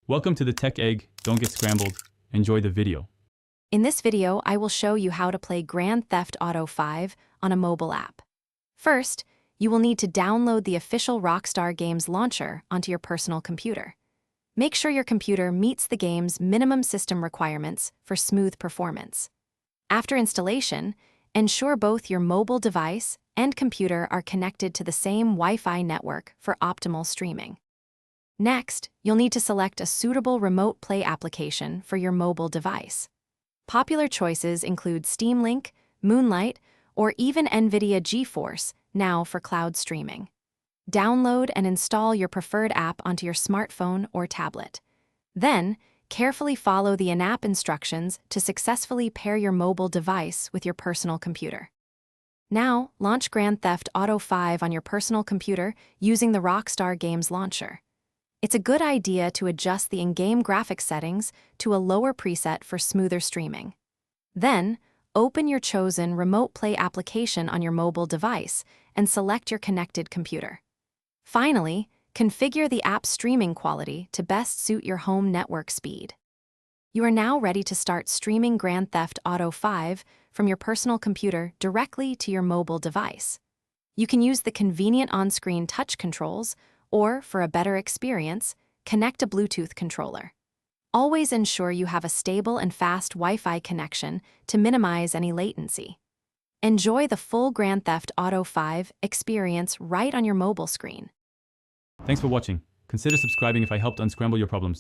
Welcome to the Tech Egg. Don't get scrambled. Enjoy the video. In this video, I will show you how to play Grand Theft Auto V on a mobile app. First, you will need to download the official Rockstar Games launcher onto your personal computer. Make sure your computer meets the game's minimum system requirements for smooth performance. After installation, ensure both your mobile device and computer are connected to the same Wi-Fi network for optimal streaming. Next, you'll need to select a suitable remote play application for your mobile device. Popular choices include Steam Link, Moonlight, or even NVIDIA GeForce Now for cloud streaming. Download and install your preferred app onto your smartphone or tablet. Then, carefully follow the in-app instructions to successfully pair your mobile device with your personal computer. Now, launch Grand Theft Auto V on your personal computer using the Rockstar Games launcher. It's a good idea to adjust the in-game graphics settings to a lower preset for smoother streaming. Then, open your chosen remote play application on your mobile device and select your connected computer. Finally, configure the app's streaming quality to best suit your home network speed. You are now ready to start streaming Grand Theft Auto V from your personal computer directly to your mobile device. You can use the convenient on-screen touch controls, or, for a better experience, connect a Bluetooth controller. Always ensure you have a stable and fast Wi-Fi connection to minimize any latency. Enjoy the full Grand Theft Auto V experience right on your mobile screen. Thanks for watching. Consider subscribing if I helped unscramble your problems.